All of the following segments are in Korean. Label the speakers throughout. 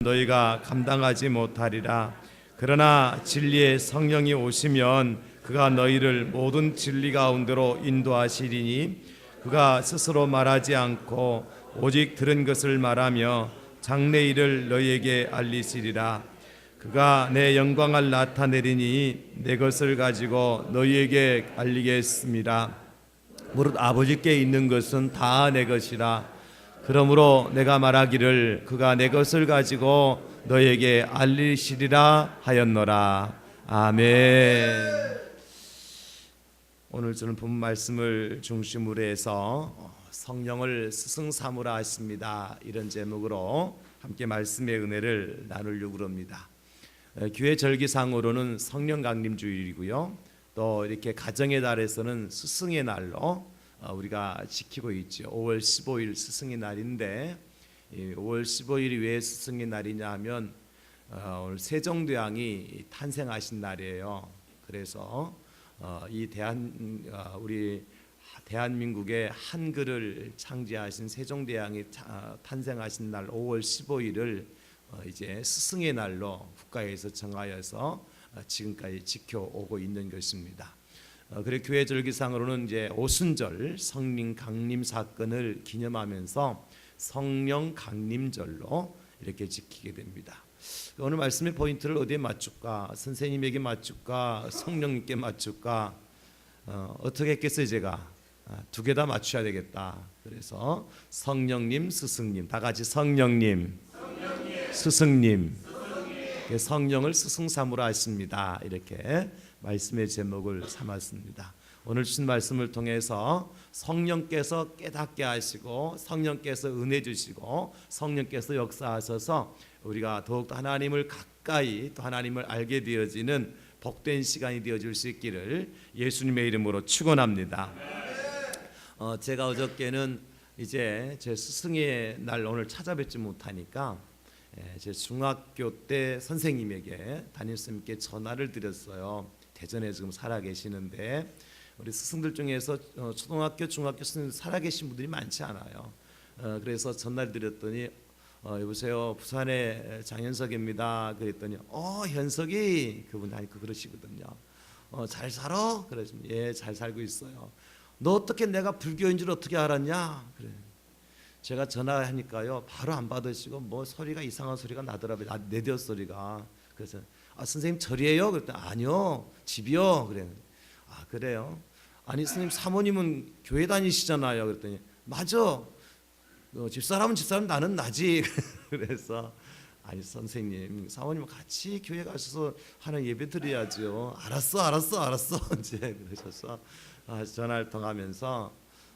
Speaker 1: 너희가 감당하지 못하리라. 그러나 진리의 성령이 오시면 그가 너희를 모든 진리 가운데로 인도하시리니 그가 스스로 말하지 않고 오직 들은 것을 말하며 장래 일을 너희에게 알리시리라. 그가 내 영광을 나타내리니 내 것을 가지고 너희에게 알리겠습니다. 무릇 아버지께 있는 것은 다 내 것이라. 그러므로 내가 말하기를 그가 내 것을 가지고 너희에게 알리시리라 하였노라. 아멘. 오늘 저는 본 말씀을 중심으로 해서 성령을 스승 삼으라 하십니다, 이런 제목으로 함께 말씀의 은혜를 나누려고 합니다. 교회 절기상으로는 성령 강림 주일이고요, 또 이렇게 가정의 달에서는 스승의 날로 우리가 지키고 있죠. 5월 15일 스승의 날인데, 5월 15일이 왜 스승의 날이냐 하면 오늘 세종대왕이 탄생하신 날이에요. 그래서 우리 대한민국의 한글을 창제하신 세종대왕이 탄생하신 날 5월 15일을 이제 스승의 날로 국가에서 정하여서 지금까지 지켜오고 있는 것입니다. 그리고 교회 절기상으로는 이제 오순절 성령 강림 사건을 기념하면서 성령 강림절로 이렇게 지키게 됩니다. 오늘 말씀의 포인트를 어디에 맞출까? 선생님에게 맞출까? 성령님께 맞출까? 어떻게 했겠어요? 제가 두 개 다 맞춰야 되겠다. 그래서 성령님, 스승님, 다 같이 성령님, 스승님. 성령을 스승 삼으라 하십니다. 이렇게 말씀의 제목을 삼았습니다. 오늘 주신 말씀을 통해서 성령께서 깨닫게 하시고 성령께서 은혜 주시고 성령께서 역사하셔서 우리가 더욱더 하나님을 가까이 또 하나님을 알게 되어지는 복된 시간이 되어줄 수 있기를 예수님의 이름으로 축원합니다. 제가 어저께는 이제 제 스승의 날 오늘 찾아뵙지 못하니까 제 중학교 때 선생님에게 담임선생님께 전화를 드렸어요. 대전에 지금 살아계시는데 우리 스승들 중에서 초등학교, 중학교 스승들 살아계신 분들이 많지 않아요. 그래서 전화를 드렸더니 여보세요, 부산의 장현석입니다. 그랬더니 현석이, 그분 아니고 그러시거든요. 잘 살아? 그러시면 예, 잘 살고 있어요. 너 어떻게 내가 불교인 줄 어떻게 알았냐? 그래. 제가 전화하니까요 바로 안 받으시고 뭐 소리가 이상한 소리가 나더라고요. 내디어 소리가. 그래서 선생님 절이에요? 그랬더니 아니요, 집이요. 그래. 그래요? 아니 선생님 사모님은 교회 다니시잖아요. 그랬더니 맞아, 집사람은 집사람, 나는 나지. 그래서 아니 선생님, 사모님 같이 교회 가셔서 하는 예배 드려야죠. 알았어 이제 그러셔서 전화를 통하면서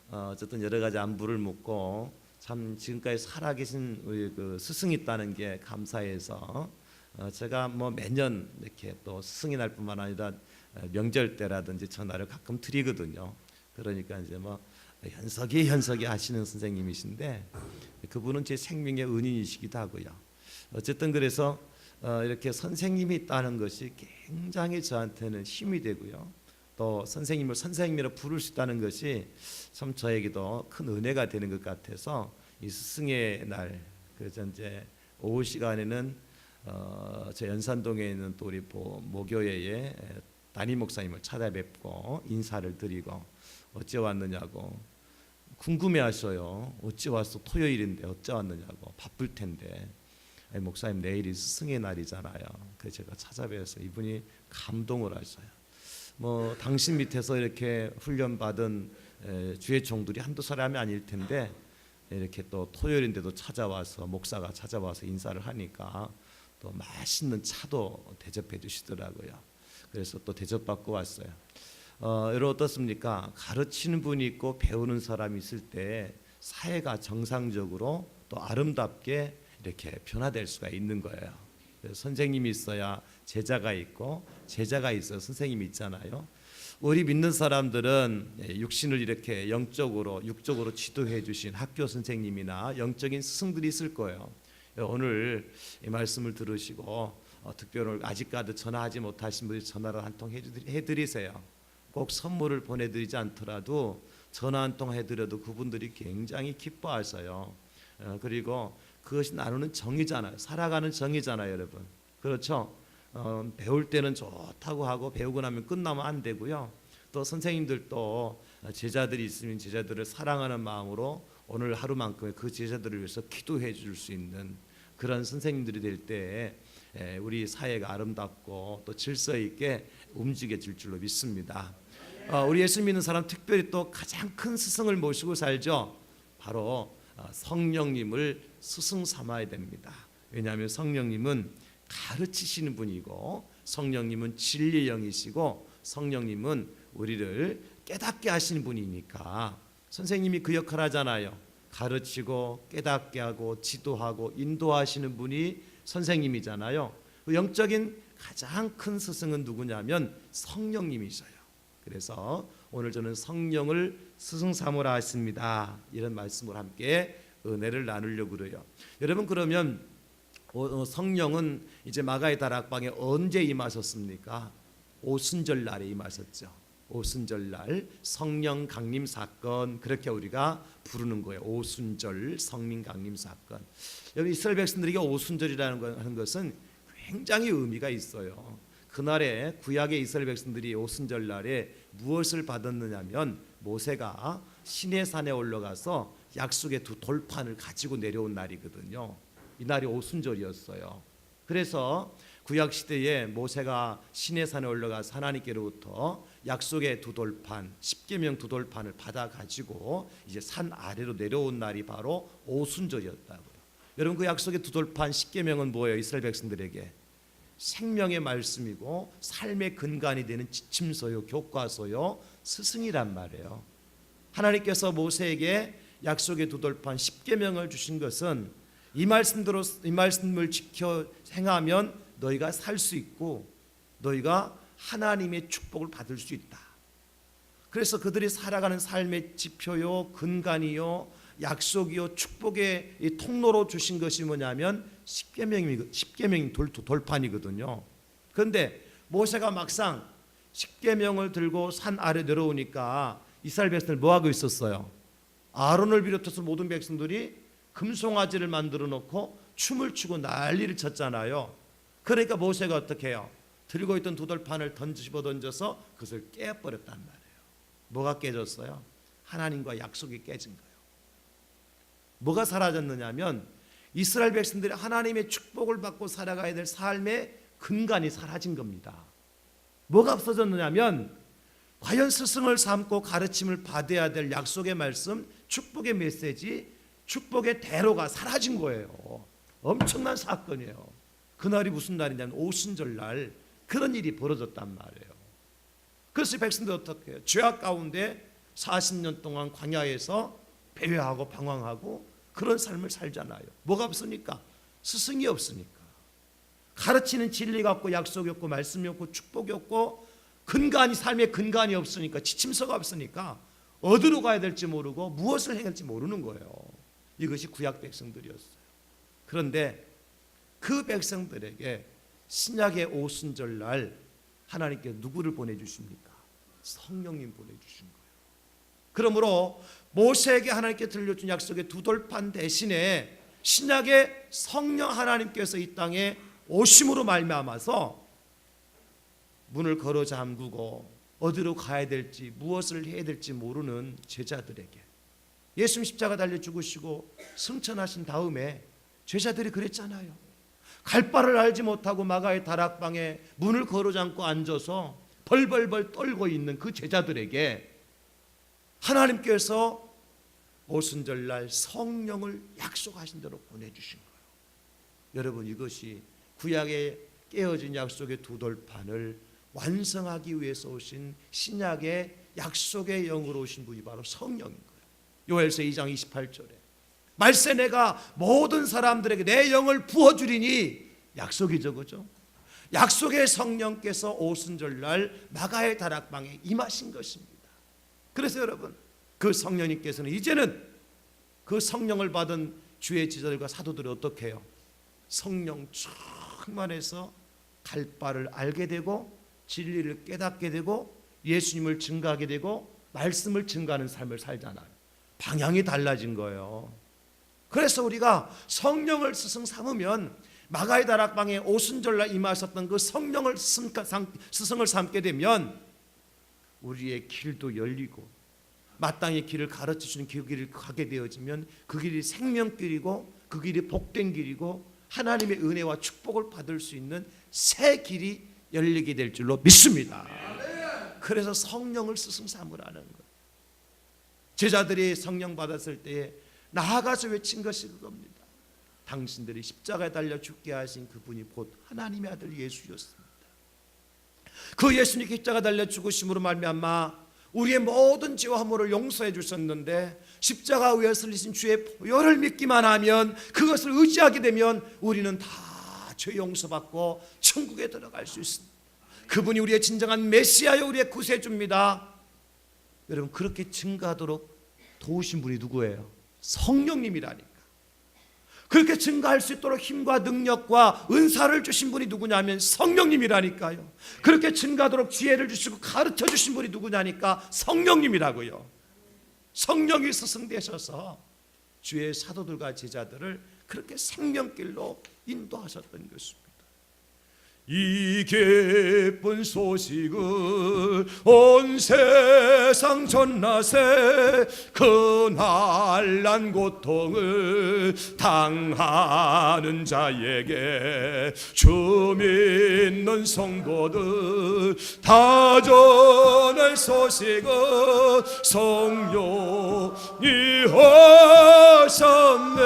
Speaker 1: 어쨌든 여러 가지 안부를 묻고 참 지금까지 살아계신 우리 그 스승이 있다는 게 감사해서 제가 뭐 매년 이렇게 또 스승의 날뿐만 아니라 명절 때라든지 전화를 가끔 드리거든요. 그러니까 이제 뭐 현석이 하시는 선생님이신데 그분은 제 생명의 은인이시기도 하고요. 어쨌든 그래서 이렇게 선생님이 있다는 것이 굉장히 저한테는 힘이 되고요. 또 선생님을 선생님이라 부를 수 있다는 것이 참 저에게도 큰 은혜가 되는 것 같아서 이 스승의 날, 그래서 이제 오후 시간에는 제 연산동에 있는 또 우리 모교회의 담임 목사님을 찾아뵙고 인사를 드리고 어째 왔느냐고 궁금해하셔요. 어째 왔어? 토요일인데 어째 왔느냐고. 바쁠 텐데. 아니, 목사님 내일이 스승의 날이잖아요. 그래서 제가 찾아뵈서 이분이 감동을 하셔요. 뭐 당신 밑에서 이렇게 훈련받은 주의 종들이 한두 사람이 아닐 텐데 이렇게 또 토요일인데도 찾아와서 목사가 찾아와서 인사를 하니까 또 맛있는 차도 대접해 주시더라고요. 그래서 또 대접받고 왔어요. 여러분 어떻습니까? 가르치는 분이 있고 배우는 사람이 있을 때 사회가 정상적으로 또 아름답게 이렇게 변화될 수가 있는 거예요. 선생님이 있어야 제자가 있고 제자가 있어야 선생님이 있잖아요. 우리 믿는 사람들은 육신을 이렇게 육적으로 지도해 주신 학교 선생님이나 영적인 스승들이 있을 거예요. 오늘 이 말씀을 들으시고 특별히 아직까지 전화하지 못하신 분들이 전화를 한 통 해드리세요. 꼭 선물을 보내드리지 않더라도 전화 한 통 해드려도 그분들이 굉장히 기뻐하셔요. 그리고 그것이 나누는 정이잖아요. 살아가는 정이잖아요, 여러분. 그렇죠? 배울 때는 좋다고 하고 배우고 나면 끝나면 안 되고요. 또 선생님들도 제자들이 있으면 제자들을 사랑하는 마음으로 오늘 하루만큼의 그 제자들을 위해서 기도해 줄 수 있는 그런 선생님들이 될 때 우리 사회가 아름답고 또 질서 있게 움직여질 줄로 믿습니다. 우리 예수 믿는 사람 특별히 또 가장 큰 스승을 모시고 살죠. 바로 성령님을 스승 삼아야 됩니다. 왜냐하면 성령님은 가르치시는 분이고 성령님은 진리의 영이시고 성령님은 우리를 깨닫게 하시는 분이니까 선생님이 그 역할을 하잖아요. 가르치고 깨닫게 하고 지도하고 인도하시는 분이 선생님이잖아요. 그 영적인 가장 큰 스승은 누구냐면 성령님이셔요. 그래서 오늘 저는 성령을 스승 삼으라 했습니다. 이런 말씀을 함께 은혜를 나누려고 그래요. 여러분, 그러면 성령은 이제 마가의 다락방에 언제 임하셨습니까? 오순절 날에 임하셨죠. 오순절 날 성령 강림 사건, 그렇게 우리가 부르는 거예요. 오순절 성령 강림 사건. 여러분, 이스라엘 백성들에게 오순절이라는 하는 것은 굉장히 의미가 있어요. 그날에 구약의 이스라엘 백성들이 오순절 날에 무엇을 받았느냐면 모세가 시내산에 올라가서 약속의 두 돌판을 가지고 내려온 날이거든요. 이 날이 오순절이었어요. 그래서 구약 시대에 모세가 시내산에 올라가서 하나님께로부터 약속의 두 돌판, 십계명 두 돌판을 받아 가지고 이제 산 아래로 내려온 날이 바로 오순절이었다고요. 여러분, 그 약속의 두 돌판 십계명은 뭐예요? 이스라엘 백성들에게 생명의 말씀이고 삶의 근간이 되는 지침서요, 교과서요, 스승이란 말이에요. 하나님께서 모세에게 약속의 두 돌판 십계명을 주신 것은 이 말씀을 지켜 행하면 너희가 살 수 있고 너희가 하나님의 축복을 받을 수 있다. 그래서 그들이 살아가는 삶의 지표요, 근간이요, 약속이요, 축복의 이 통로로 주신 것이 뭐냐면 십계명이 돌판이거든요. 그런데 모세가 막상 십계명을 들고 산 아래 내려오니까 이스라엘 백성들 뭐 하고 있었어요? 아론을 비롯해서 모든 백성들이 금송아지를 만들어 놓고 춤을 추고 난리를 쳤잖아요. 그러니까 모세가 어떻게 해요? 들고 있던 두 돌판을 집어 던져서 그것을 깨버렸단 말이에요. 뭐가 깨졌어요? 하나님과 약속이 깨진 거예요. 뭐가 사라졌느냐면 이스라엘 백성들이 하나님의 축복을 받고 살아가야 될 삶의 근간이 사라진 겁니다. 뭐가 없어졌느냐면 과연 스승을 삼고 가르침을 받아야 될 약속의 말씀, 축복의 메시지, 축복의 대로가 사라진 거예요. 엄청난 사건이에요. 그날이 무슨 날이냐면 오순절 날 그런 일이 벌어졌단 말이에요. 그래서 백성들 어떻게 해요? 죄악 가운데 40년 동안 광야에서 배회하고 방황하고 그런 삶을 살잖아요. 뭐가 없으니까? 스승이 없으니까. 가르치는 진리가 없고 약속이 없고 말씀이 없고 축복이 없고 근간이, 삶의 근간이 없으니까, 지침서가 없으니까 어디로 가야 될지 모르고 무엇을 해야 될지 모르는 거예요. 이것이 구약 백성들이었어요. 그런데 그 백성들에게 신약의 오순절 날 하나님께 누구를 보내주십니까? 성령님 보내주신 거예요. 그러므로 모세에게 하나님께 들려준 약속의 두 돌판 대신에 신약의 성령 하나님께서 이 땅에 오심으로 말미암아서 문을 걸어 잠그고 어디로 가야 될지 무엇을 해야 될지 모르는 제자들에게 예수님 십자가 달려 죽으시고 승천하신 다음에 제자들이 그랬잖아요. 갈 바를 알지 못하고 마가의 다락방에 문을 걸어 잠고 앉아서 벌벌벌 떨고 있는 그 제자들에게 하나님께서 오순절날 성령을 약속하신 대로 보내주신 거예요. 여러분, 이것이 구약의 깨어진 약속의 두 돌판을 완성하기 위해서 오신 신약의 약속의 영으로 오신 분이 바로 성령인 거예요. 요엘서 2장 28절에 말세 내가 모든 사람들에게 내 영을 부어주리니 약속이죠, 그죠? 약속의 성령께서 오순절날 마가의 다락방에 임하신 것입니다. 그래서 여러분, 그 성령님께서는 이제는 그 성령을 받은 주의 제자들과 사도들이 어떻게 해요? 성령 충만해서 갈 바를 알게 되고 진리를 깨닫게 되고 예수님을 증거하게 되고 말씀을 증거하는 삶을 살잖아요. 방향이 달라진 거예요. 그래서 우리가 성령을 스승 삼으면 마가의 다락방에 오순절날 임하셨던 그 성령을 스승을 삼게 되면 우리의 길도 열리고 마땅히 길을 가르쳐주는 그 길을 가게 되어지면 그 길이 생명길이고 그 길이 복된 길이고 하나님의 은혜와 축복을 받을 수 있는 새 길이 열리게 될 줄로 믿습니다. 그래서 성령을 스승 삼으라는 거예요. 제자들이 성령 받았을 때에 나아가서 외친 것이 그겁니다. 당신들이 십자가에 달려 죽게 하신 그분이 곧 하나님의 아들 예수였습니다. 그 예수님 십자가 달려 죽으심으로 말미암아 우리의 모든 죄와 허물을 용서해 주셨는데 십자가 위에 설리신 주의 보혈을 믿기만 하면, 그것을 의지하게 되면 우리는 다 죄 용서받고 천국에 들어갈 수 있습니다. 그분이 우리의 진정한 메시아요, 우리의 구세주입니다. 여러분, 그렇게 증가하도록 도우신 분이 누구예요? 성령님이라니까. 그렇게 증가할 수 있도록 힘과 능력과 은사를 주신 분이 누구냐면 성령님이라니까요. 그렇게 증가하도록 지혜를 주시고 가르쳐 주신 분이 누구냐니까 성령님이라고요. 성령이 스승되셔서 주의 사도들과 제자들을 그렇게 생명길로 인도하셨던 것입니다. 이 기쁜 소식을 온 세상 전나세 그 난란 고통을 당하는 자에게 주 믿는 성도들 다 전할 소식은 성령이 오셨네,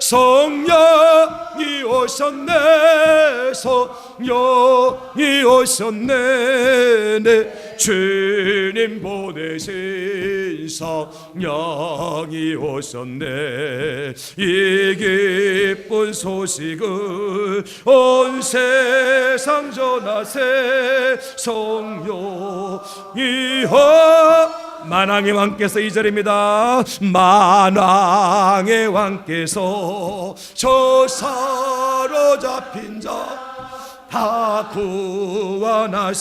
Speaker 1: 성령이 오셨네, 성령이 오셨네, 내 주님 보내신 성령이 오셨네. 이 기쁜 소식을 온 세상 전하세 성령이 만왕의 왕께서 2절입니다. 만왕의 왕께서 저 사로잡힌 자 다 구원하시고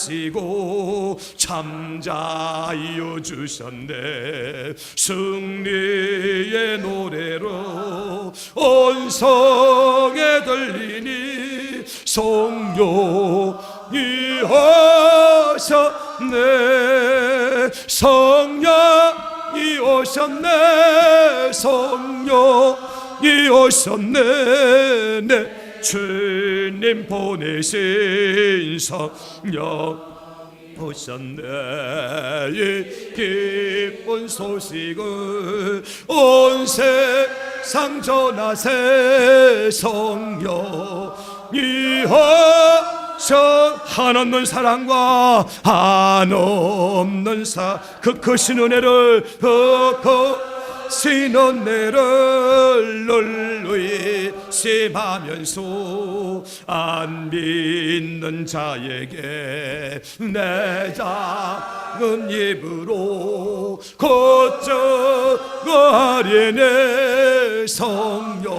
Speaker 1: 잠자이어 주셨네. 승리의 노래로 온 성에 들리니 성령이 오셨네, 성령이 오셨네, 성령이 오셨네, 네. 주님 보내신 성령 오셨네. 이 기쁜 소식을 온 세상 전하세 성령이 한없는 사랑과 한없는 그 크신 은혜를 신 은혜를 널리 심하면서 안 믿는 자에게 내 작은 입으로 고쳐가리 내 성령이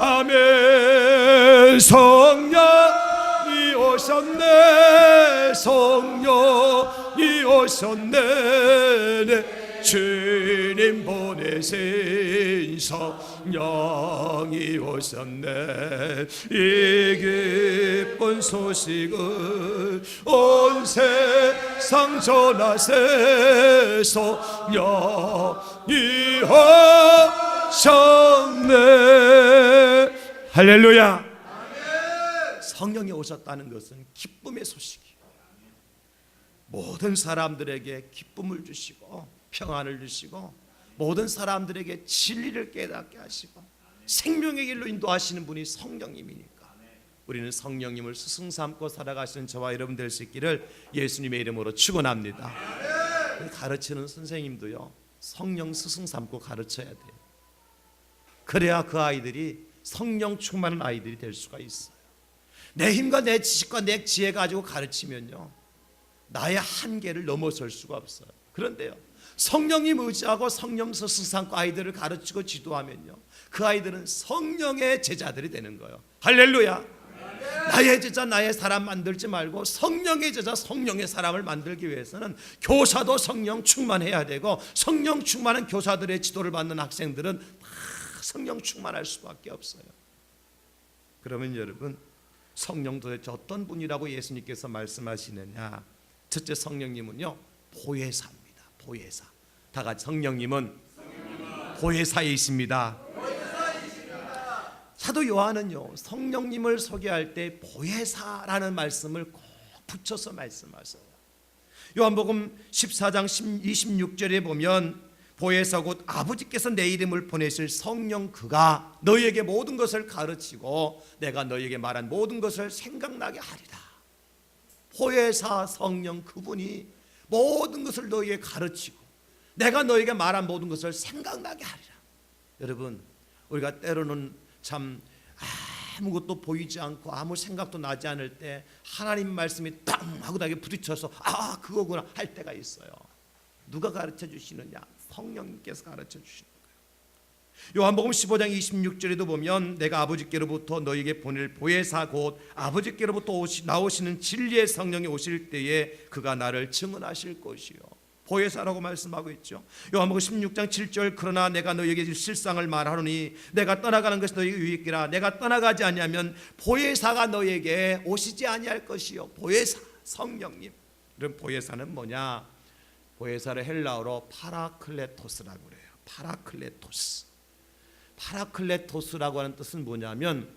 Speaker 1: 오셨다면 성령이 오셨네, 성령이 오셨네, 주님 보내신 성령이 오셨네. 이 기쁜 소식을 온 세상 전하세 성령이 오셨네. 할렐루야. 성령이 오셨다는 것은 기쁨의 소식이에요. 모든 사람들에게 기쁨을 주시고 평안을 주시고 모든 사람들에게 진리를 깨닫게 하시고 생명의 길로 인도하시는 분이 성령님이니까 우리는 성령님을 스승 삼고 살아가시는 저와 여러분 될 수 있기를 예수님의 이름으로 축원합니다. 가르치는 선생님도요, 성령 스승 삼고 가르쳐야 돼요. 그래야 그 아이들이 성령 충만한 아이들이 될 수가 있어요. 내 힘과 내 지식과 내 지혜 가지고 가르치면요, 나의 한계를 넘어설 수가 없어요. 그런데요, 성령님 의지하고 성령 스승 삼고 아이들을 가르치고 지도하면요, 그 아이들은 성령의 제자들이 되는 거예요. 할렐루야. 나의 제자 나의 사람 만들지 말고 성령의 제자 성령의 사람을 만들기 위해서는 교사도 성령 충만해야 되고, 성령 충만한 교사들의 지도를 받는 학생들은 다 성령 충만할 수밖에 없어요. 그러면 여러분, 성령 도대체 어떤 분이라고 예수님께서 말씀하시느냐? 첫째, 성령님은요 보혜사입니다. 보혜사. 다 같이 성령님은 보혜사에 있습니다. 사도 요한은요 성령님을 소개할 때 보혜사라는 말씀을 꼭 붙여서 말씀하세요. 요한복음 14장 26절에 보면 보혜사 곧 아버지께서 내 이름을 보내실 성령 그가 너희에게 모든 것을 가르치고 내가 너희에게 말한 모든 것을 생각나게 하리라. 보혜사 성령 그분이 모든 것을 너희에게 가르치고 내가 너희에게 말한 모든 것을 생각나게 하리라. 여러분, 우리가 때로는 참 아무것도 보이지 않고 아무 생각도 나지 않을 때 하나님 말씀이 땅 하고 나게 부딪혀서 그거구나 할 때가 있어요. 누가 가르쳐 주시느냐? 성령님께서 가르쳐 주시는 거예요. 요한복음 15장 26절에도 보면 내가 아버지께로부터 너희에게 보낼 보혜사 곧 아버지께로부터 나오시는 진리의 성령이 오실 때에 그가 나를 증언하실 것이요. 보혜사라고 말씀하고 있죠. 요한복음 16장 7절 그러나 내가 너희에게 실상을 말하노니 내가 떠나가는 것이 너희에게 유익이라. 내가 떠나가지 아니하면 보혜사가 너희에게 오시지 아니할 것이요. 보혜사 성령님. 그럼 보혜사는 뭐냐? 보혜사를 헬라어로 파라클레토스라고 그래요. 파라클레토스. 파라클레토스라고 하는 뜻은 뭐냐면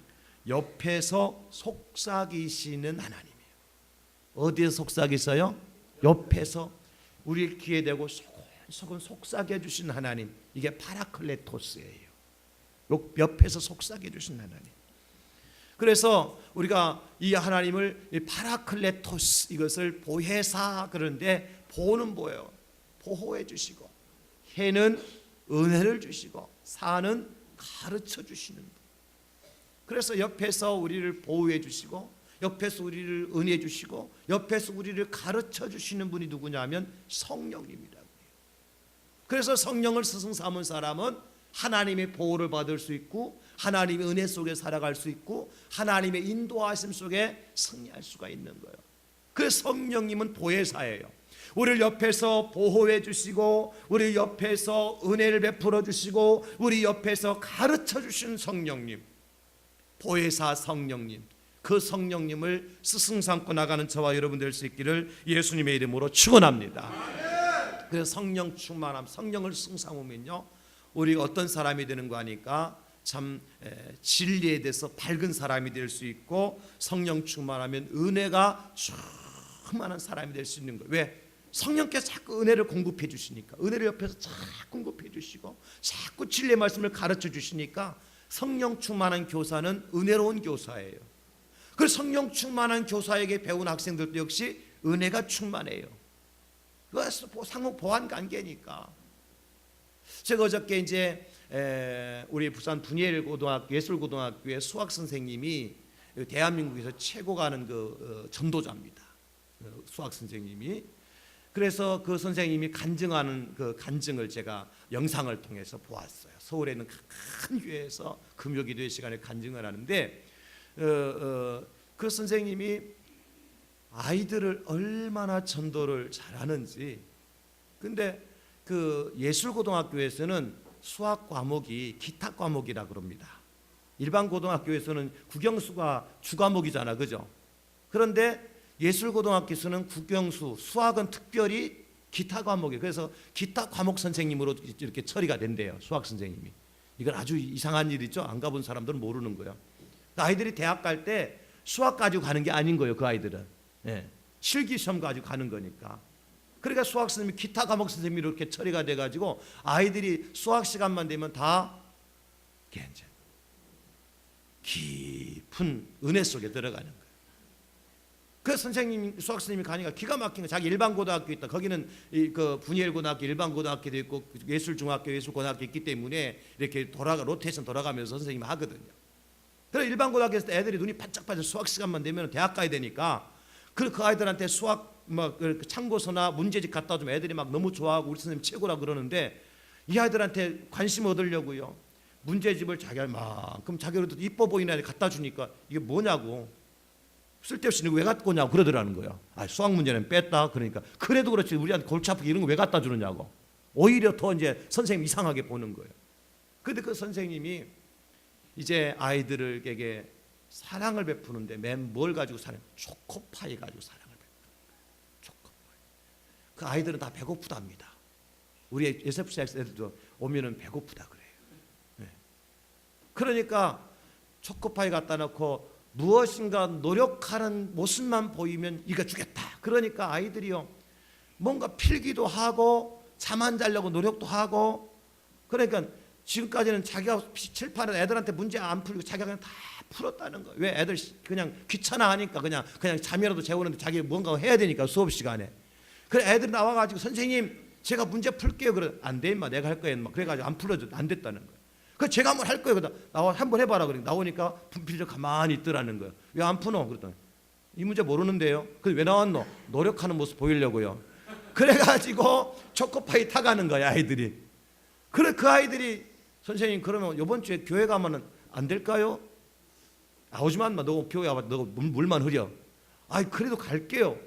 Speaker 1: 옆에서 속삭이시는 하나님이에요. 어디에서 속삭이세요? 옆에서 우리 귀에 대고 소곤소곤 속삭여 주신 하나님, 이게 파라클레토스예요. 옆에서 속삭여 주신 하나님. 그래서 우리가 이 하나님을 파라클레토스, 이것을 보혜사 그런데 보는 뭐예요? 보호해 주시고, 해는 은혜를 주시고, 사는 가르쳐 주시는 분. 그래서 옆에서 우리를 보호해 주시고, 옆에서 우리를 은혜 주시고, 옆에서 우리를 가르쳐 주시는 분이 누구냐면 성령님이라고 해요. 그래서 성령을 스승 삼은 사람은 하나님의 보호를 받을 수 있고, 하나님의 은혜 속에 살아갈 수 있고, 하나님의 인도하심 속에 승리할 수가 있는 거예요. 그래서 성령님은 보혜사예요. 우리를 옆에서 보호해 주시고, 우리 옆에서 은혜를 베풀어 주시고, 우리 옆에서 가르쳐 주시는 성령님, 보혜사 성령님. 그 성령님을 스승 삼고 나가는 저와 여러분 될 수 있기를 예수님의 이름으로 축원합니다. 그래서 성령 충만함, 성령을 스승 삼으면요 우리가 어떤 사람이 되는 거 하니까 참 진리에 대해서 밝은 사람이 될 수 있고, 성령 충만하면 은혜가 충만한 사람이 될 수 있는 거예요. 왜? 성령께서 자꾸 은혜를 공급해 주시니까, 은혜를 옆에서 자꾸 공급해 주시고 자꾸 진리의 말씀을 가르쳐 주시니까 성령 충만한 교사는 은혜로운 교사예요. 그 성령 충만한 교사에게 배운 학생들도 역시 은혜가 충만해요. 그것은 상호 보완 관계니까. 제가 어저께 이제 우리 부산 분이엘 고등학교 예술고등학교의 수학 선생님이 대한민국에서 최고 가는 그 전도자입니다. 수학 선생님이. 그래서 그 선생님이 간증하는 그 간증을 제가 영상을 통해서 보았어요. 서울에 있는 큰 교회에서 금요기도회 시간에 간증을 하는데 그 선생님이 아이들을 얼마나 전도를 잘하는지. 근데 그 예술고등학교에서는 수학 과목이 기타 과목이라 그럽니다. 일반 고등학교에서는 국영수가 주과목이잖아, 그죠? 그런데 예술고등학교에서는 국영수, 수학은 특별히 기타 과목이에요. 그래서 기타 과목 선생님으로 이렇게 처리가 된대요, 수학 선생님이. 이건 아주 이상한 일이죠. 안 가본 사람들은 모르는 거예요. 아이들이 대학 갈 때 수학 가지고 가는 게 아닌 거예요. 그 아이들은 실기 시험 가지고 가는 거니까. 그러니까 수학 선생님이 기타 과목 선생님이 이렇게 처리가 돼가지고 아이들이 수학 시간만 되면 다 괜찮아, 깊은 은혜 속에 들어가는 거예요. 그 선생님, 수학 선생님이 가니까 기가 막힌 거. 자기 일반 고등학교 있다. 거기는 그 분이엘 고등학교, 일반 고등학교도 있고 예술 중학교, 예술 고등학교 있기 때문에 이렇게 로테이션 돌아가면서 선생님이 하거든요. 그래서 일반 고등학교에서 애들이 눈이 반짝반짝 수학 시간만 되면 대학 가야 되니까 그 아이들한테 수학 막 참고서나 문제집 갖다 주면 애들이 막 너무 좋아하고 우리 선생님 최고라 그러는데, 이 아이들한테 관심 얻으려고요 문제집을 자기가 막 그럼 자기로도 이뻐 보이는 애들 갖다 주니까 이게 뭐냐고 쓸데없이 이거 왜 갖고 오냐고 그러더라는 거예요. 아, 수학 문제는 뺐다. 그러니까 그래도 그렇지 우리한테 골치 아프게 이런 거 왜 갖다 주느냐고. 오히려 더 이제 선생님 이상하게 보는 거예요. 근데 그 선생님이 이제 아이들에게 사랑을 베푸는데 맨 뭘 가지고 사랑? 초코파이 가지고 사랑을 베푸는 초코파이. 그 아이들은 다 배고프답니다. 우리 SFC 애들도 오면은 배고프다 그래요. 네. 그러니까 초코파이 갖다 놓고 무엇인가 노력하는 모습만 보이면 이거 주겠다. 그러니까 아이들이요 뭔가 필기도 하고 잠 안 자려고 노력도 하고 그러니까 지금까지는 자기가 칠판에 애들한테 문제 안 풀리고 자기가 그냥 다 풀었다는 거예요. 왜 애들 그냥 귀찮아하니까 그냥 잠이라도 재우는데 자기 뭔가 해야 되니까 수업 시간에. 그래 애들이 나와가지고 선생님 제가 문제 풀게요. 그래 안 돼 임마 내가 할 거야 임마. 그래가지고 안 풀어줘 안 됐다는 거예요. 그 제가 한번 할 거예요. 그러다 나와 한번 해봐라 그래 나오니까 분필로 가만히 있더라는 거예요. 왜 안 푸노? 그랬더니 이 문제 모르는데요. 그래 왜 나왔노? 노력하는 모습 보이려고요. 그래가지고 초코파이 타가는 거야 아이들이. 그래 그 아이들이 선생님 그러면 이번 주에 교회 가면은 안 될까요? 아, 오지만 마. 너 교회 와봐. 너 물만 흐려. 아이 그래도 갈게요.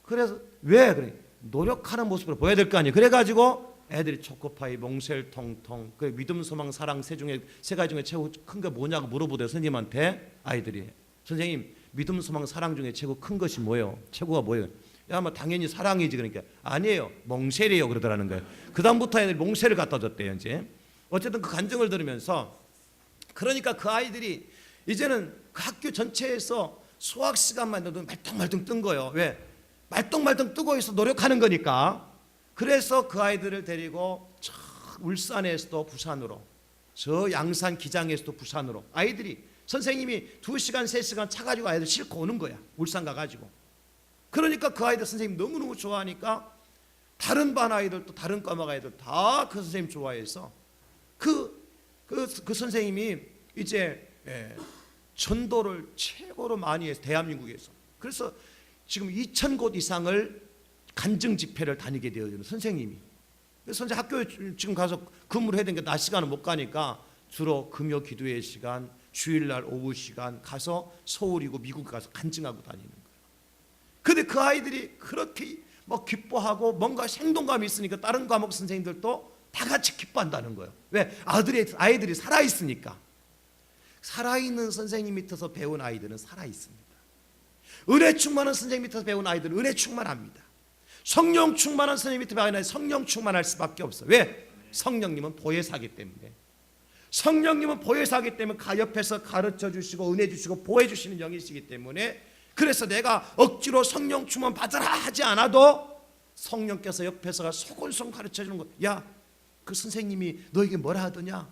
Speaker 1: 그래서 왜 그래? 노력하는 모습으로 보여야 될 거 아니에요. 그래가지고 애들이 초코파이, 몽쉘통통, 그 믿음, 소망, 사랑 세 가지 중에 최고 큰 게 뭐냐고 물어보대요 선생님한테 아이들이. 선생님 믿음, 소망, 사랑 중에 최고 큰 것이 뭐예요? 최고가 뭐예요? 야, 뭐 당연히 사랑이지. 그러니까 아니에요. 몽쉘이에요. 그러더라는 거예요. 그 다음부터 애들이 몽쉘을 갖다 줬대요. 이제 어쨌든 그 간증을 들으면서 그러니까 그 아이들이 이제는 그 학교 전체에서 수학 시간만 해도 말똥말똥 뜬 거예요. 왜? 말똥말똥 뜨고 있어 노력하는 거니까. 그래서 그 아이들을 데리고 저 울산에서도 부산으로 저 양산 기장에서도 부산으로 아이들이 선생님이 2시간 3시간 차 가지고 아이들 싣고 오는 거야. 울산 가가지고. 그러니까 그 아이들 선생님 너무너무 좋아하니까 다른 반 아이들도 다른 과목 아이들 다 그 선생님 좋아해서 그 선생님이 이제 전도를 최고로 많이 해서 대한민국에서 그래서 지금 2,000곳 이상을 간증 집회를 다니게 되어지는 선생님이. 그래서 선생 학교에 지금 가서 근무를 해야 되니까 낮 시간은 못 가니까 주로 금요 기도회 시간, 주일날 오후 시간 가서 서울이고 미국 가서 간증하고 다니는 거예요. 근데 그 아이들이 그렇게 뭐 기뻐하고 뭔가 생동감이 있으니까 다른 과목 선생님들도 다 같이 기뻐한다는 거예요. 왜? 아이들이 살아있으니까. 살아있는 선생님 밑에서 배운 아이들은 살아있습니다. 은혜 충만한 선생님 밑에서 배운 아이들은 은혜 충만합니다. 성령 충만한 선생님 밑에 배운 아이들은 성령 충만할 수밖에 없어요. 왜? 성령님은 보혜사기 때문에. 성령님은 보혜사기 때문에 옆에서 가르쳐 주시고 은혜 주시고 보혜 주시는 영이시기 때문에 그래서 내가 억지로 성령 충만 받으라 하지 않아도 성령께서 옆에서 소곤소곤 가르쳐 주는 거. 야, 그 선생님이 너에게 뭐라 하더냐?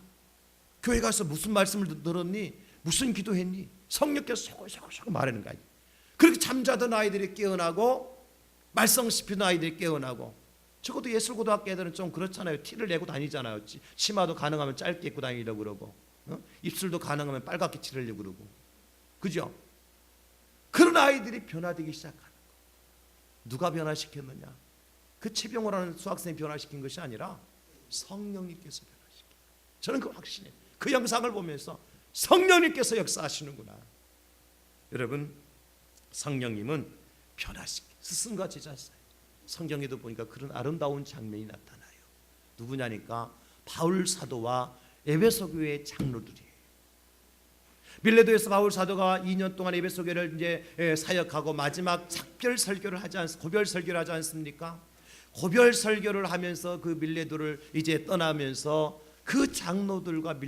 Speaker 1: 교회 가서 무슨 말씀을 들었니? 무슨 기도했니? 성령께서 소곤소곤 말하는 거야. 그렇게 잠자던 아이들이 깨어나고 말썽 씹히는 아이들이 깨어나고. 적어도 예술고등학교 애들은 좀 그렇잖아요. 티를 내고 다니잖아요. 치마도 가능하면 짧게 입고 다니려고 그러고 입술도 가능하면 빨갛게 칠하려고 그러고. 그죠? 그런 아이들이 변화되기 시작하는 거예요. 누가 변화시켰느냐? 그 최병호라는 수학생이 변화시킨 것이 아니라 성령님께서 변화시킨. 저는 그 확신이에요. 그 영상을 보면서 성령님께서 역사하시는구나. 여러분, 성령님은 변화시키. 스승과 제자 사이. 성경에도 보니까 그런 아름다운 장면이 나타나요. 누구냐니까 바울 사도와 에베소 교회의 장로들이에요. 밀레도에서 바울 사도가 2년 동안 에베소 교회를 이제 사역하고 마지막 작별 설교를 고별 설교를 하지 않습니까? 고별 설교를 하면서 그 밀레도를 이제 떠나면서 그 장로들과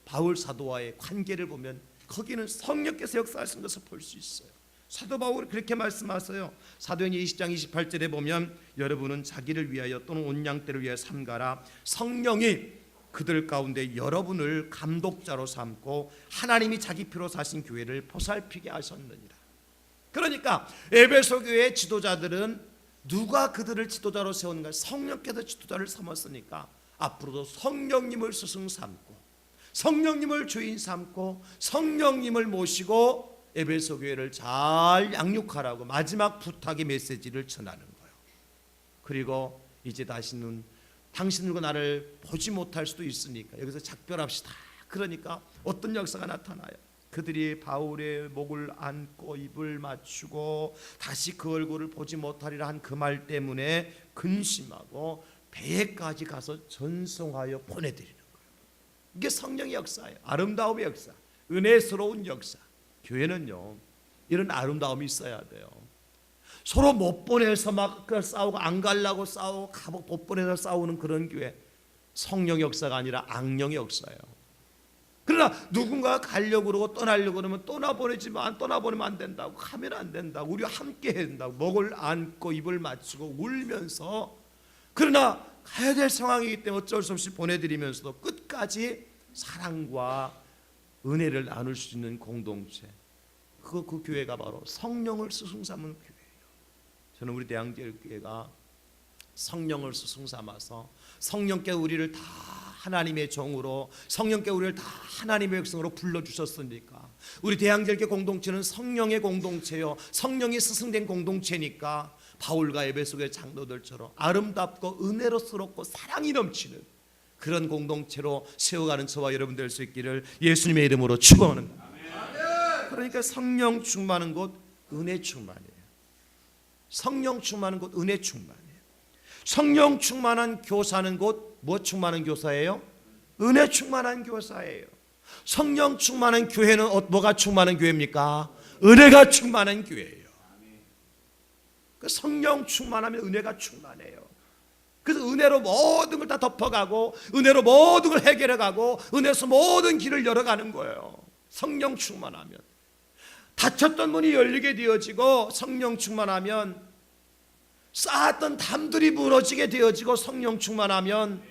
Speaker 1: 바울 사도와의 관계를 보면 거기는 성령께서 역사하신 것을 볼 수 있어요. 사도 바울이 그렇게 말씀하세요. 사도행전 20장 28절에 보면 여러분은 자기를 위하여 또는 온 양떼를 위하여 삼가라. 성령이 그들 가운데 여러분을 감독자로 삼고 하나님이 자기 피로 사신 교회를 보살피게 하셨느니라. 그러니까 에베소 교회의 지도자들은 누가 그들을 지도자로 세웠는가? 성령께서 지도자를 삼았으니까 앞으로도 성령님을 스승 삼고 성령님을 주인 삼고 성령님을 모시고 에베소 교회를 잘 양육하라고 마지막 부탁의 메시지를 전하는 거예요. 그리고 이제 다시는 당신들과 나를 보지 못할 수도 있으니까 여기서 작별합시다. 그러니까 어떤 역사가 나타나요? 그들이 바울의 목을 안고 입을 맞추고 다시 그 얼굴을 보지 못하리라 한 그 말 때문에 근심하고 배에까지 가서 전송하여 보내드리는 거예요. 이게 성령의 역사예요. 아름다움의 역사, 은혜스러운 역사. 교회는요, 이런 아름다움이 있어야 돼요. 서로 못 보내서 막 싸우고, 안 가려고 싸우고, 못 보내서 싸우는 그런 교회, 성령 역사가 아니라 악령의 역사예요. 그러나 누군가 가려고 그러고 떠나려고 그러면 떠나보내지만, 떠나보내면 안 된다고, 가면 안 된다고, 우리와 함께 해야 된다고 목을 안고 입을 맞추고 울면서, 그러나 가야 될 상황이기 때문에 어쩔 수 없이 보내드리면서도 끝까지 사랑과 은혜를 나눌 수 있는 공동체, 그 교회가 바로 성령을 스승 삼은 교회예요. 저는 우리 대양제일교회가 성령을 스승 삼아서 성령께 우리를 다 하나님의 종으로, 성령께 우리를 다 하나님의 백성으로 불러주셨으니까, 우리 대양제일교회 공동체는 성령의 공동체요, 성령이 스승된 공동체니까 바울과 에베소교회 장로들처럼 아름답고 은혜로스럽고 사랑이 넘치는 그런 공동체로 세워가는 저와 여러분 될 수 있기를 예수님의 이름으로 축원합니다. 그러니까 성령 충만한 곳 은혜 충만이에요. 성령 충만한 곳 은혜 충만이에요. 성령 충만한 교사는 곧 뭐 충만한 교사예요? 은혜 충만한 교사예요. 성령 충만한 교회는 뭐가 충만한 교회입니까? 은혜가 충만한 교회예요. 그 성령 충만하면 은혜가 충만해요. 그래서 은혜로 모든 걸 다 덮어가고, 은혜로 모든 걸 해결해가고, 은혜에서 모든 길을 열어가는 거예요. 성령 충만하면 닫혔던 문이 열리게 되어지고, 성령 충만하면 쌓았던 담들이 무너지게 되어지고, 성령 충만하면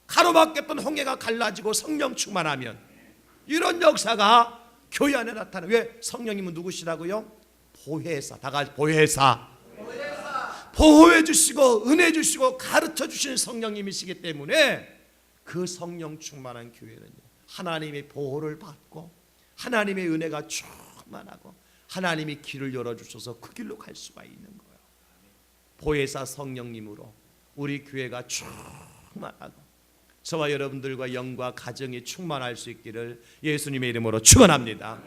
Speaker 1: 가로막혔던 홍해가 갈라지고, 성령 충만하면 이런 역사가 교회 안에 나타나요. 왜? 성령님은 누구시라고요? 보혜사. 다 같이 보혜사. 보호해 주시고 은혜 주시고 가르쳐 주시는 성령님이시기 때문에 그 성령 충만한 교회는요, 하나님의 보호를 받고 하나님의 은혜가 충만하고 하나님이 길을 열어주셔서 그 길로 갈 수가 있는 거예요. 보혜사 성령님으로 우리 교회가 충만하고 저와 여러분들과 영과 가정이 충만할 수 있기를 예수님의 이름으로 축원합니다.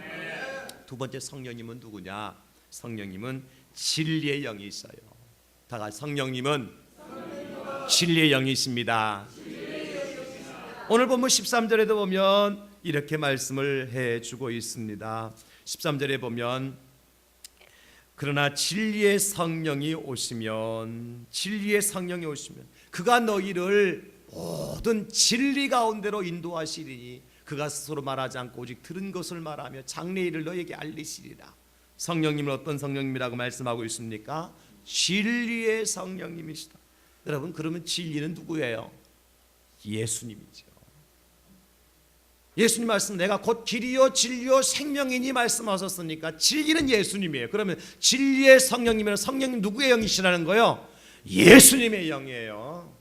Speaker 1: 두 번째 성령님은 누구냐? 성령님은 진리의 영이 있어요. 다 같이 성령님은 진리의 영이십니다. 오늘 본문 13절에도 보면 이렇게 말씀을 해주고 있습니다. 13절에 보면 그러나 진리의 성령이 오시면, 진리의 성령이 오시면 그가 너희를 모든 진리 가운데로 인도하시리니 그가 스스로 말하지 않고 오직 들은 것을 말하며 장래일을 너에게 알리시리라. 성령님은 어떤 성령님이라고 말씀하고 있습니까? 진리의 성령님이시다. 여러분, 그러면 진리는 누구예요? 예수님이죠. 예수님 말씀, 내가 곧 길이요 진리요 생명이니 말씀하셨으니까 진리는 예수님이에요. 그러면 진리의 성령님이면 성령님 누구의 영이시라는 거예요? 예수님의 영이에요.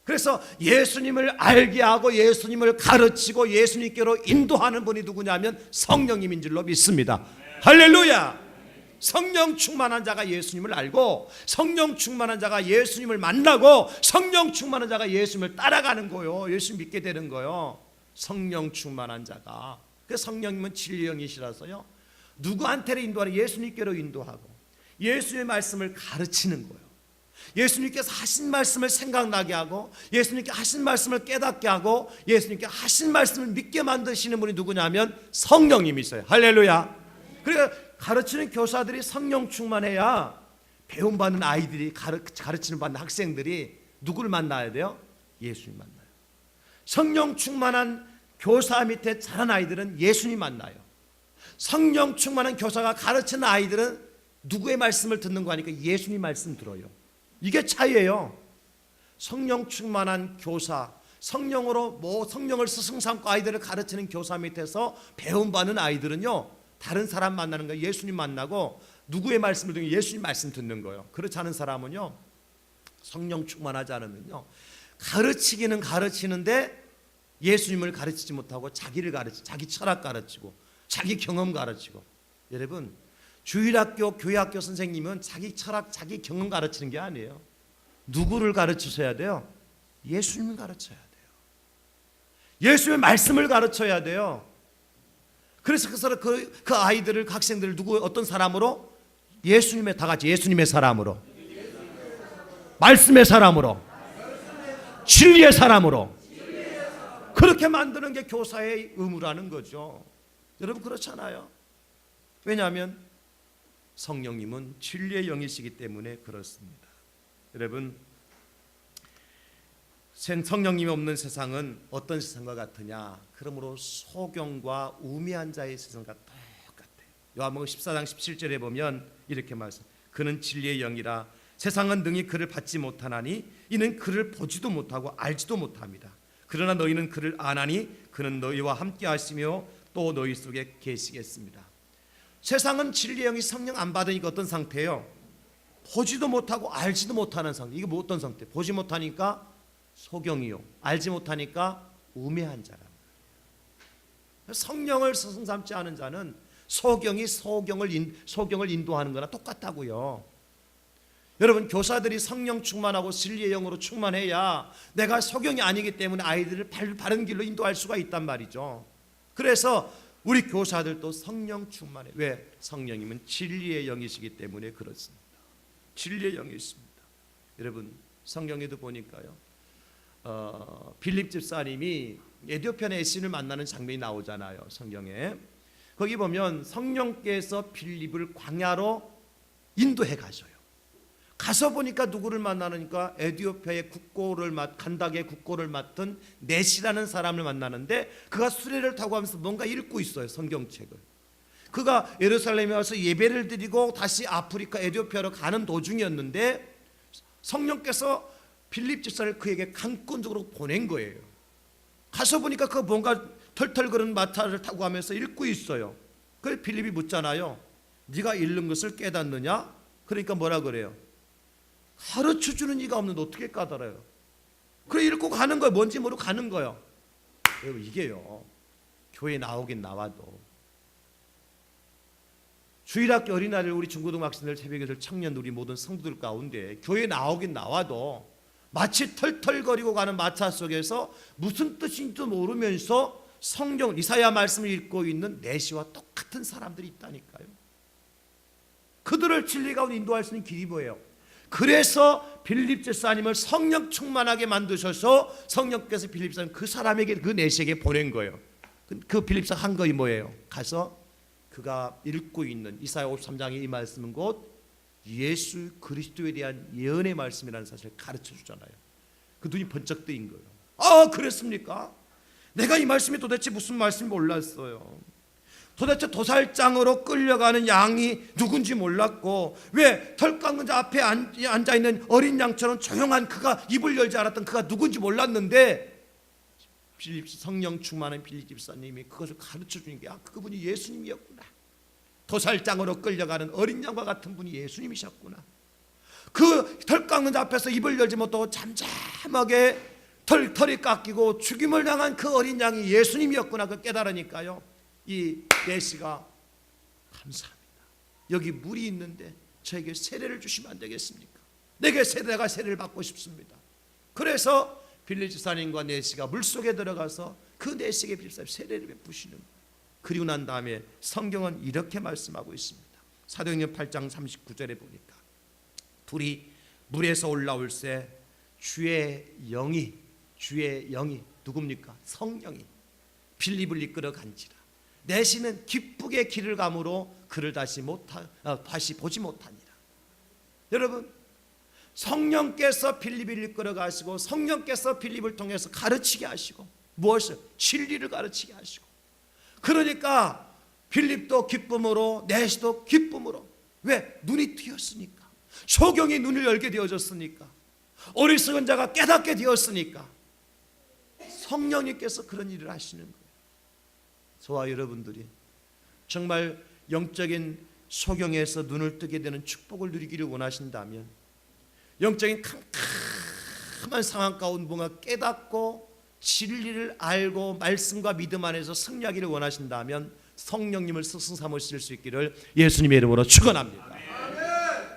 Speaker 1: 그래서 예수님을 알게 하고 예수님을 가르치고 예수님께로 인도하는 분이 누구냐면 성령님인 줄로 믿습니다. 할렐루야. 성령 충만한 자가 예수님을 알고, 성령 충만한 자가 예수님을 만나고, 성령 충만한 자가 예수님을 따라가는 거예요. 예수 믿게 되는 거예요. 성령 충만한 자가. 그 성령님은 진리의 영이시라서요, 누구한테로 인도하는? 예수님께로 인도하고 예수의 말씀을 가르치는 거예요. 예수님께서 하신 말씀을 생각나게 하고, 예수님께 하신 말씀을 깨닫게 하고, 예수님께 하신 말씀을 믿게 만드시는 분이 누구냐면 성령님이세요. 할렐루야. 그러니까 가르치는 교사들이 성령 충만해야 배움받는 아이들이, 가르치는 받는 학생들이 누구를 만나야 돼요? 예수님 만나요. 성령 충만한 교사 밑에 자란 아이들은 예수님 만나요. 성령 충만한 교사가 가르치는 아이들은 누구의 말씀을 듣는 거 하니까 예수님 말씀 들어요. 이게 차이예요. 성령 충만한 교사, 성령으로 성령을 스승 삼고 아이들을 가르치는 교사 밑에서 배움받는 아이들은요, 다른 사람 만나는 거예요. 예수님 만나고 누구의 말씀을 듣는? 예수님 말씀 듣는 거예요. 그렇지 않은 사람은요, 성령 충만하지 않으면요, 가르치기는 가르치는데 예수님을 가르치지 못하고 자기를 가르치고, 자기 철학 가르치고, 자기 경험 가르치고. 여러분, 주일학교, 교회학교 선생님은 자기 철학, 자기 경험 가르치는 게 아니에요. 누구를 가르치셔야 돼요? 예수님을 가르쳐야 돼요. 예수님의 말씀을 가르쳐야 돼요. 그래서 그 아이들을, 그 학생들을 어떤 사람으로? 예수님의, 다 같이 예수님의 사람으로, 말씀의 사람으로, 진리의 사람으로 그렇게 만드는 게 교사의 의무라는 거죠. 여러분 그렇잖아요. 왜냐하면 성령님은 진리의 영이시기 때문에 그렇습니다. 여러분, 성령님이 없는 세상은 어떤 세상과 같으냐? 그러므로 소경과 우매한 자의 세상과 똑같아요. 요한복음 14장 17절에 보면 이렇게 말씀, 그는 진리의 영이라 세상은 능히 그를 받지 못하나니 이는 그를 보지도 못하고 알지도 못합니다. 그러나 너희는 그를 아나니 그는 너희와 함께 하시며 또 너희 속에 계시겠습니다. 세상은 진리의 영이 성령 안 받으니까 어떤 상태예요? 보지도 못하고 알지도 못하는 상태. 이게 뭐 어떤 상태? 보지 못하니까 소경이요, 알지 못하니까 우매한 자라. 성령을 스승 삼지 않은 자는 소경이 소경을 인도하는 거나 똑같다고요. 여러분, 교사들이 성령 충만하고 진리의 영으로 충만해야 내가 소경이 아니기 때문에 아이들을 바른 길로 인도할 수가 있단 말이죠. 그래서 우리 교사들도 성령 충만해. 왜? 성령님은 진리의 영이시기 때문에 그렇습니다. 진리의 영이 있습니다. 여러분, 성경에도 보니까요, 빌립 집사님이 에디오피아의 애신을 만나는 장면이 나오잖아요, 성경에. 거기 보면 성령께서 빌립을 광야로 인도해 가셔요. 가서 보니까 누구를 만나니까 에디오피아의 간닥의 국고를 맡은 넷이라는 사람을 만나는데, 그가 수레를 타고 하면서 뭔가 읽고 있어요, 성경책을. 그가 예루살렘에 와서 예배를 드리고 다시 아프리카 에디오피아로 가는 도중이었는데 성령께서 빌립 집사를 그에게 강권적으로 보낸 거예요. 가서 보니까 그 뭔가 털털거리는 마타를 타고 가면서 읽고 있어요. 그래서 빌립이 묻잖아요. 네가 읽는 것을 깨닫느냐? 그러니까 뭐라 그래요? 가르쳐주는 이가 없는데 어떻게 까달아요? 그래 읽고 가는 거예요. 뭔지 모르고 가는 거예요. 이게요, 교회 나오긴 나와도 주일학교 어린아이들, 우리 중고등학생들, 새벽기도들, 청년, 우리 모든 성도들 가운데 교회 나오긴 나와도 마치 털털거리고 가는 마차 속에서 무슨 뜻인지도 모르면서 성경 이사야 말씀을 읽고 있는 내시와 똑같은 사람들이 있다니까요. 그들을 진리 가운데 인도할 수 있는 길이 뭐예요? 그래서 빌립 집사님을 성령 충만하게 만드셔서 성령께서 빌립 집사님 그 사람에게, 그 내시에게 보낸 거예요. 그 빌립 집사 한 거이 뭐예요? 가서 그가 읽고 있는 이사야 53장의 이 말씀은 곧 예수 그리스도에 대한 예언의 말씀이라는 사실을 가르쳐 주잖아요. 그 눈이 번쩍 뜨인 거예요. 아, 그랬습니까? 내가 이 말씀이 도대체 무슨 말씀인지 몰랐어요. 도대체 도살장으로 끌려가는 양이 누군지 몰랐고, 왜 털 깎는 자 앞에 앉아있는 어린 양처럼 조용한 그가, 입을 열지 않았던 그가 누군지 몰랐는데 성령 충만한 빌립 집사님이 그것을 가르쳐 주는 게, 그분이 예수님이었구나. 도살장으로 끌려가는 어린 양과 같은 분이 예수님이셨구나. 그 털 깎는 자 앞에서 입을 열지 못하고 잠잠하게 털이 깎이고 죽임을 당한 그 어린 양이 예수님이었구나. 그 깨달으니까요, 이 내시가 감사합니다. 여기 물이 있는데 저에게 세례를 주시면 안 되겠습니까? 내가 세례를 받고 싶습니다. 그래서 빌립 집사님과 내시가 물속에 들어가서 그 내시에게 빌립 집사님 세례를 베푸시는. 그리고 난 다음에 성경은 이렇게 말씀하고 있습니다. 사도행전 8장 39절에 보니까 둘이 물에서 올라올 새 주의 영이 누굽니까? 성령이 빌립을 이끌어 간지라. 내시는 기쁘게 길을 감으로 그를 다시 보지 못하니라. 여러분, 성령께서 빌립을 이끌어 가시고 성령께서 빌립을 통해서 가르치게 하시고, 무엇을? 진리를 가르치게 하시고, 그러니까 빌립도 기쁨으로, 내시도 기쁨으로. 왜? 눈이 트였으니까. 소경이 눈을 열게 되어졌으니까. 어리석은 자가 깨닫게 되었으니까. 성령님께서 그런 일을 하시는 거예요. 저와 여러분들이 정말 영적인 소경에서 눈을 뜨게 되는 축복을 누리기를 원하신다면, 영적인 캄캄한 상황 가운데 뭔가 깨닫고 진리를 알고 말씀과 믿음 안에서 승리하기를 원하신다면 성령님을 스승 삼으실 수 있기를 예수님의 이름으로 축원합니다.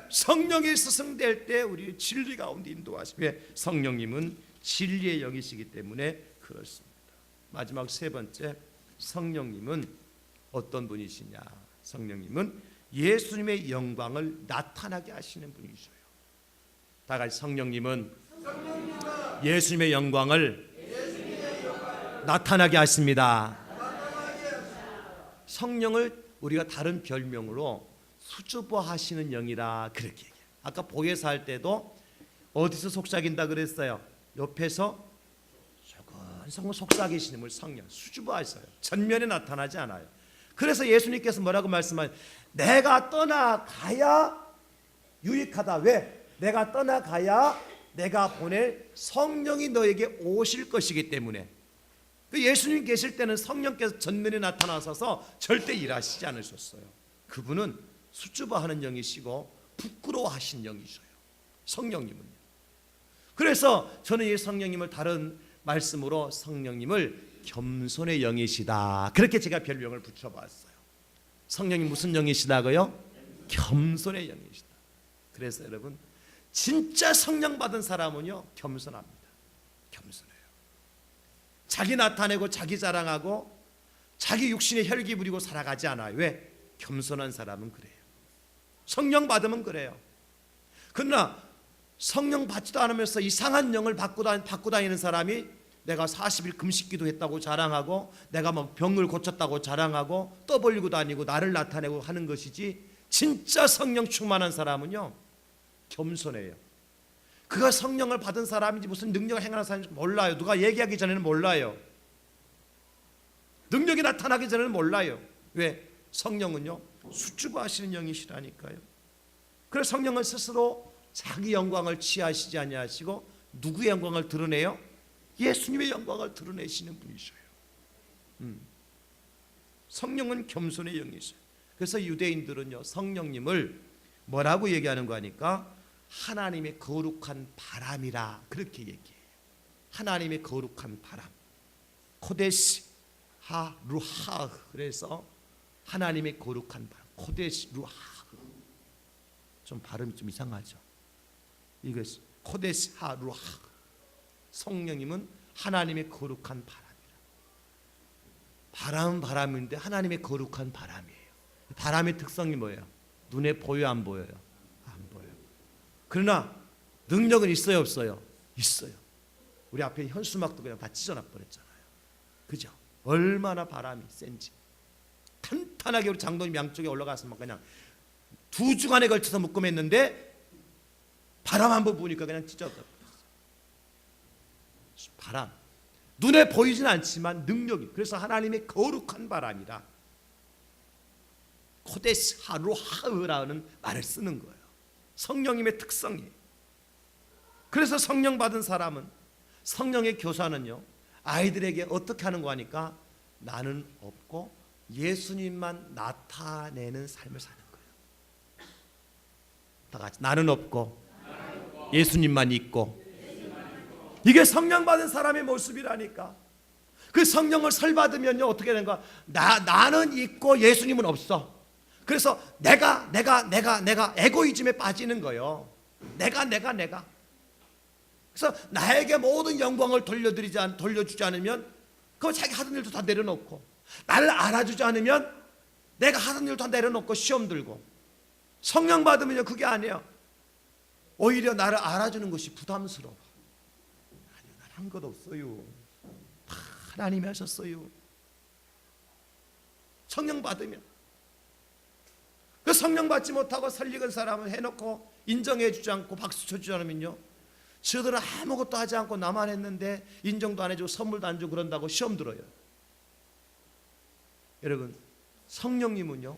Speaker 1: 성령이 스승될 때 우리 진리 가운데 인도하시고, 성령님은 진리의 영이시기 때문에 그렇습니다. 마지막 세 번째, 성령님은 어떤 분이시냐? 성령님은 예수님의 영광을 나타나게 하시는 분이셔요. 다 같이 성령님은 예수님의 영광을 나타나게 하십니다. 성령을 우리가 다른 별명으로 수줍어하시는 영이라 그렇게 얘기해요. 아까 복에서 할 때도 어디서 속삭인다 그랬어요? 옆에서 조금 속삭이시는 분 성령 수줍어하셔요. 전면에 나타나지 않아요. 그래서 예수님께서 뭐라고 말씀하세요? 내가 떠나가야 유익하다. 왜? 내가 떠나가야 내가 보낼 성령이 너에게 오실 것이기 때문에. 예수님 계실 때는 성령께서 전면에 나타나셔서 절대 일하시지 않으셨어요. 그분은 수줍어하는 영이시고 부끄러워하신 영이셔요. 성령님은요. 그래서 저는 이 성령님을 다른 말씀으로 성령님을 겸손의 영이시다. 그렇게 제가 별명을 붙여봤어요. 성령님 무슨 영이시다고요? 겸손의 영이시다. 그래서 여러분 진짜 성령 받은 사람은요 겸손합니다. 겸손해요. 자기 나타내고 자기 자랑하고 자기 육신의 혈기 부리고 살아가지 않아요. 왜? 겸손한 사람은 그래요. 성령 받으면 그래요. 그러나 성령 받지도 않으면서 이상한 영을 받고 다니는 사람이 내가 40일 금식기도 했다고 자랑하고 내가 뭐 병을 고쳤다고 자랑하고 떠벌리고 다니고 나를 나타내고 하는 것이지, 진짜 성령 충만한 사람은요 겸손해요. 그가 성령을 받은 사람인지 무슨 능력을 행하는 사람인지 몰라요. 누가 얘기하기 전에는 몰라요. 능력이 나타나기 전에는 몰라요. 왜? 성령은요 수줍어하시는 영이시라니까요. 그래서 성령은 스스로 자기 영광을 취하시지 아니하시고 누구의 영광을 드러내요? 예수님의 영광을 드러내시는 분이셔요. 성령은 겸손의 영이셔요. 그래서 유대인들은요 성령님을 뭐라고 얘기하는 거 하니까 하나님의 거룩한 바람이라 그렇게 얘기해요. 하나님의 거룩한 바람, 코데시 하루하. 그래서 하나님의 거룩한 바람, 코데시 루하. 좀 발음이 좀 이상하죠. 이것이 코데시 하루하. 성령님은 하나님의 거룩한 바람이라. 바람은 바람인데 하나님의 거룩한 바람이에요. 바람의 특성이 뭐예요? 눈에 보여 안 보여요? 안 보여요. 그러나 능력은 있어요 없어요? 있어요. 우리 앞에 현수막도 그냥 다 찢어놔 버렸잖아요. 그죠? 얼마나 바람이 센지. 탄탄하게 우리 장로님 양쪽에 올라가서 막 그냥 2주간에 걸쳐서 묶음했는데 바람 한 번 부니까 그냥 찢어졌어요. 바람. 눈에 보이진 않지만 능력이. 그래서 하나님의 거룩한 바람이라 코데스 하루하으라는 말을 쓰는 거예요. 성령님의 특성이에요. 그래서 성령 받은 사람은, 성령의 교사는요 아이들에게 어떻게 하는 거 하니까 나는 없고 예수님만 나타내는 삶을 사는 거예요. 다 같이 나는 없고 예수님만 있고. 이게 성령 받은 사람의 모습이라니까. 그 성령을 설 받으면요 어떻게 되는가? 나는 있고 예수님은 없어. 그래서 내가 에고이즘에 빠지는 거예요. 내가. 그래서 나에게 모든 영광을 돌려주지 않으면 그거 자기 하던 일도 다 내려놓고, 나를 알아주지 않으면 내가 하던 일도 다 내려놓고 시험 들고. 성령 받으면요 그게 아니에요. 오히려 나를 알아주는 것이 부담스러워. 아니요, 난 한 것 없어요. 다 하나님이 하셨어요. 성령 받으면. 그 성령 받지 못하고 설익은 사람은 해놓고 인정해 주지 않고 박수 쳐주지 않으면요 저들은 아무것도 하지 않고 나만 했는데 인정도 안 해주고 선물도 안 주고 그런다고 시험 들어요. 여러분 성령님은요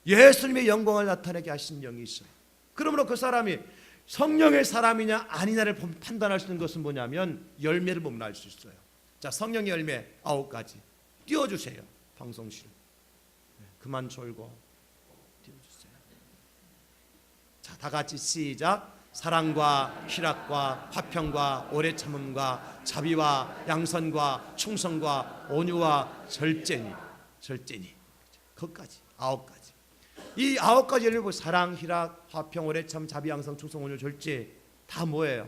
Speaker 1: 예수님의 영광을 나타내게 하신 영이 있어요. 그러므로 그 사람이 성령의 사람이냐 아니냐를 판단할 수 있는 것은 뭐냐면 열매를 보면 알 수 있어요. 자, 성령의 열매 9가지 띄워주세요. 방송실 그만 졸고 띄워주세요. 자, 다 같이 시작. 사랑과 희락과 화평과 오래 참음과 자비와 양선과 충성과 온유와 절제니 그것까지 9가지. 이 9가지 열매 보고 사랑, 희락, 화평, 오래 참, 자비, 양선, 충성, 온유, 절제 다 뭐예요?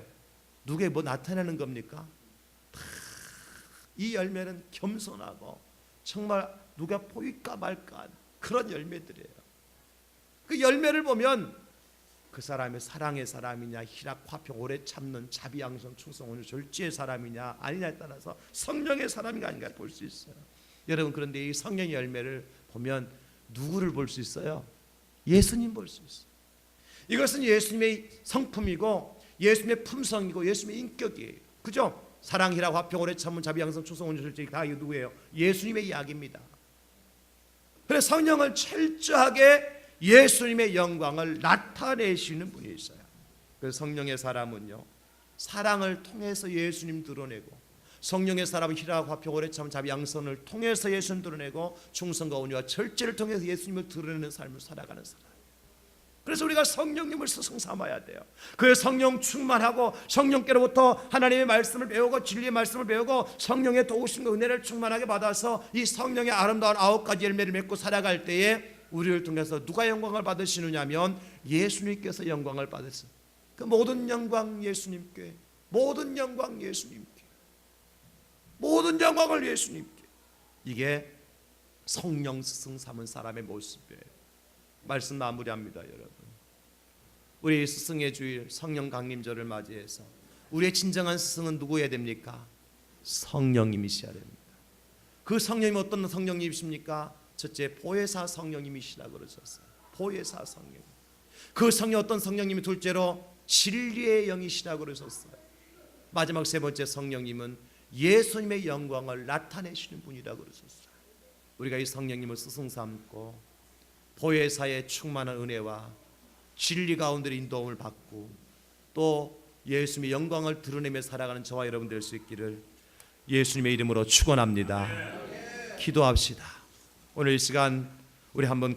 Speaker 1: 누구에 뭐 나타내는 겁니까? 이 열매는 겸손하고 정말 누가 보일까 말까 그런 열매들이에요. 그 열매를 보면 그 사람이 사랑의 사람이냐, 희락, 화평, 오래 참는, 자비, 양선, 충성, 온유, 절제의 사람이냐 아니냐에 따라서 성령의 사람인가 아닌가 볼 수 있어요. 여러분, 그런데 이 성령의 열매를 보면 누구를 볼 수 있어요? 예수님 볼 수 있어요. 이것은 예수님의 성품이고 예수님의 품성이고 예수님의 인격이에요. 그죠? 사랑, 희락, 화평, 오래 참는, 자비, 양선, 충성, 온유, 절제 다 이거 누구예요? 예수님의 이야기입니다. 그래서 성령을 철저하게 예수님의 영광을 나타내시는 분이 있어요. 그래서 성령의 사람은요, 사랑을 통해서 예수님 드러내고, 성령의 사람은 희락, 화평, 오래 참음, 자비, 양선을 통해서 예수님 드러내고, 충성과 온유와 절제를 통해서 예수님을 드러내는 삶을 살아가는 사람. 그래서 우리가 성령님을 스승 삼아야 돼요. 그 성령 충만하고 성령께로부터 하나님의 말씀을 배우고 진리의 말씀을 배우고 성령의 도우심과 은혜를 충만하게 받아서 이 성령의 아름다운 9가지 열매를 맺고 살아갈 때에 우리를 통해서 누가 영광을 받으시느냐면 예수님께서 영광을 받으세요. 그 모든 영광 예수님께, 모든 영광 예수님께, 모든 영광을 예수님께. 이게 성령 스승 삼은 사람의 모습이에요. 말씀 마무리합니다. 여러분, 우리 스승의 주일 성령 강림절을 맞이해서 우리의 진정한 스승은 누구여야 됩니까? 성령님이셔야 됩니다. 그 성령님이 어떤 성령님이십니까? 첫째, 보혜사 성령님이시라고 그러셨어요. 보혜사 성령. 그 성령 어떤 성령님이? 둘째로 진리의 영이시라고 그러셨어요. 마지막 세 번째 성령님은 예수님의 영광을 나타내시는 분이라고 그러셨어요. 우리가 이 성령님을 스승 삼고 보혜사의 충만한 은혜와 진리 가운데 인도함을 받고 또 예수님의 영광을 드러내며 살아가는 저와 여러분 될 수 있기를 예수님의 이름으로 축원합니다. 기도합시다. 오늘 이 시간 우리 한번